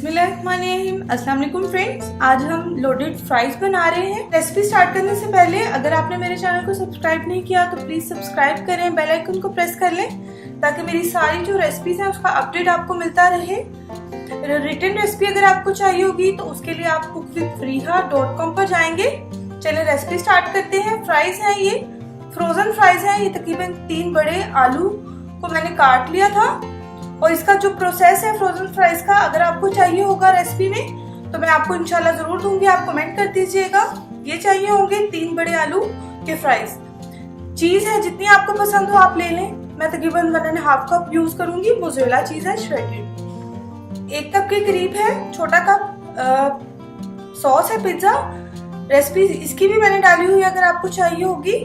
बिस्मिल्लाहिर्रहमानिर्रहीम। अस्सलाम वालेकुम फ्रेंड्स, आज हम लोडेड फ्राइज बना रहे हैं। रेसिपी स्टार्ट करने से पहले अगर आपने मेरे चैनल को सब्सक्राइब नहीं किया तो प्लीज सब्सक्राइब करें, बेल आइकन को प्रेस कर लें ताकि मेरी सारी जो रेसिपीज हैं उसका अपडेट आपको मिलता रहे। रिटन रेसिपी अगर आपको चाहिए होगी तो उसके लिए आप cookWithFreeha.com पर जाएंगे। चलिए रेसिपी स्टार्ट करते हैं। फ्राइज हैं, ये फ्रोजन फ्राइज हैं। ये तकरीबन 3 बड़े आलू को मैंने काट लिया था और इसका जो प्रोसेस है फ्रोजन फ्राइज का अगर आपको चाहिए होगा रेसिपी में तो मैं आपको इंशाल्लाह जरूर दूंगी, आप कमेंट कर दीजिएगा। ये चाहिए होंगे 3 बड़े आलू के फ्राइज। चीज है जितनी आपको पसंद हो आप ले लें। मैं तकरीबन 1.5 कप यूज करूंगी। मोज़रेला चीज है श्रेडेड। 1 कप के करीब है। छोटा कप सॉस है पिज्जा। रेसिपी इसकी भी मैंने डाली हुई अगर आपको चाहिए होगी।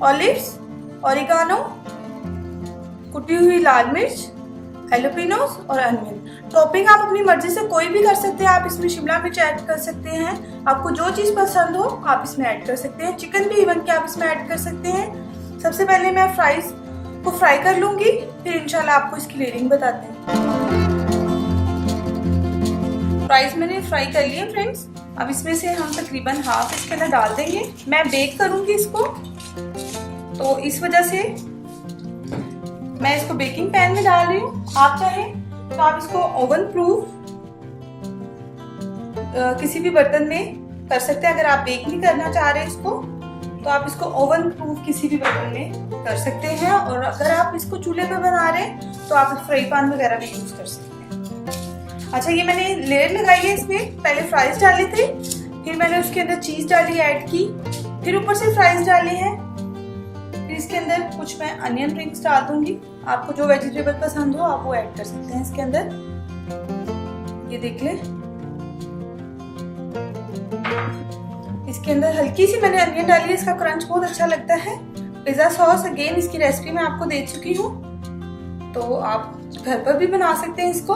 ऑलिव्स, ऑरिगानो, कुटी हुई लाल मिर्च, हैलोपिनोस और अनियन। टॉपिंग आप अपनी मर्जी से कोई भी कर सकते हैं। आप इसमें शिमला मिर्च ऐड कर सकते हैं। आपको जो चीज पसंद हो आप इसमें ऐड कर सकते हैं। चिकन भी इवन के आप इसमें ऐड कर सकते हैं। सबसे पहले मैं फ्राइज को फ्राई कर लूंगी, फिर इंशाल्लाह आपको इसकी लेयरिंग बताते हैं। फ्राइज मैंने फ्राई कर लिए फ्रेंड्स। अब इसमें से हम तकरीबन हाफ इसके अंदर डाल देंगे। मैं बेक करूंगी इसको, तो इस वजह से मैं इसको बेकिंग पैन में डाल रही हूँ। आप चाहें तो आप इसको ओवन प्रूफ किसी भी बर्तन में कर सकते हैं। अगर आप बेक नहीं करना चाह रहे इसको तो आप इसको ओवन प्रूफ किसी भी बर्तन में कर सकते हैं। और अगर आप इसको चूल्हे पे बना रहे हैं तो आप फ्राई पैन वगैरह भी यूज कर सकते हैं। अच्छा, ये मैंने लेयर लगाई है। इसमें पहले फ्राइज डाले थे, फिर मैंने उसके अंदर चीज डाली ऐड की, फिर ऊपर से फ्राइज डाले हैं, फिर इसके अंदर कुछ मैं अनियन रिंग्स डाल दूंगी। आपको जो वेजिटेबल पसंद हो आप वो ऐड कर सकते हैं इसके अंदर। ये देख ले, इसके अंदर हल्की सी मैंने अनियन डाली है। इसका क्रंच बहुत अच्छा लगता है। पिज्जा सॉस अगेन इसकी रेसिपी मैं आपको दे चुकी हूँ, तो आप घर पर भी बना सकते हैं इसको।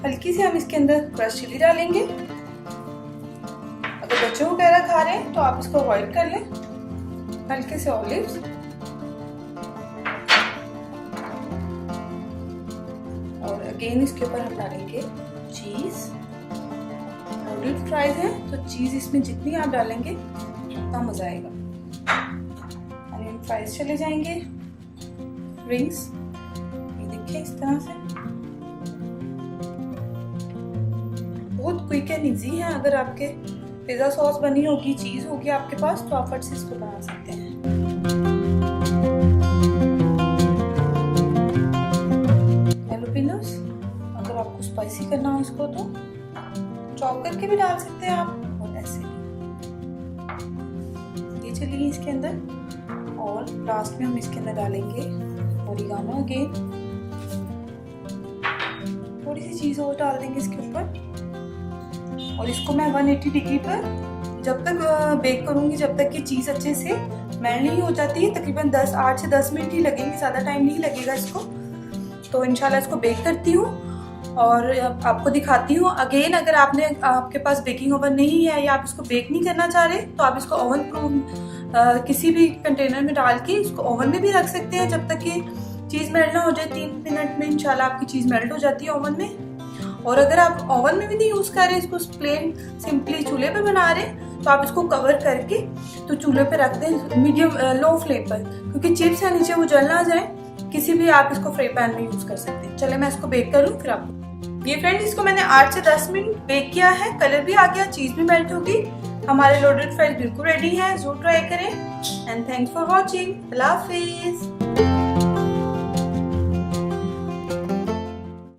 हल्की सी हम इसके अंदर क्रश चिली डालेंगे। अगर बच्चों वगैरह खा रहे हैं तो आप इसको अवॉइड कर लें। हल्के से ऑलिव्स और अगेन इसके ऊपर हम डालेंगे चीज। लोडेड फ्राइज है तो चीज इसमें जितनी आप डालेंगे उतना मजा आएगा। अनियन फ्राइज चले जाएंगे। रिंग्स ये देखिए इस तरह से बहुत क्विक एंड इजी है। अगर आपके पिज्जा सॉस बनी होगी, चीज होगी आपके पास, तो आप फट से इसको बना सकते हैं। हैलोपिनोस अगर आपको स्पाइसी करना हो इसको तो चॉप करके भी डाल सकते हैं आप, और ऐसे भी। ये चलिए इसके अंदर। और लास्ट में हम इसके अंदर डालेंगे ओरिगानो अगेन। थोड़ी सी चीज और डाल देंगे इसके ऊपर और इसको मैं 180 डिग्री पर जब तक बेक करूंगी जब तक कि चीज अच्छे से मेल्ट नहीं हो जाती है। तकरीबन 8 से 10 मिनट ही लगेंगे, ज्यादा टाइम नहीं लगेगा इसको। तो इंशाल्लाह इसको बेक करती हूँ और आपको दिखाती हूँ। अगेन अगर आपके पास बेकिंग ओवन नहीं है या आप इसको बेक नहीं करना चाह रहे तो आप इसको ओवन प्रूफ किसी भी कंटेनर में डाल के इसको ओवन में भी रख सकते हैं जब तक कि चीज मेल्ट ना हो जाए। 3 मिनट में इंशाल्लाह आपकी चीज मेल्ट हो जाती है ओवन में। और अगर आप ओवन में भी नहीं यूज कर रहे, इसको प्लेन सिंपली चूल्हे पे बना रहे तो आप इसको कवर करके तो चूल्हे पे रख दें मीडियम लो फ्लेम पर, क्योंकि चिप्स है नीचे वो जल ना जाए। किसी भी आप इसको फ्राई पैन में यूज कर सकते हैं। चले मैं इसको बेक करूँ फिर आपको। ये फ्रेंड्स इसको मैंने 8 से 10 मिनट बेक किया है। कलर भी आ गया, चीज भी मेल्ट होगी। हमारे लोडेड फ्राइज बिल्कुल रेडी है। जरूर ट्राई करें। And thanks for watching. Allah Hafiz.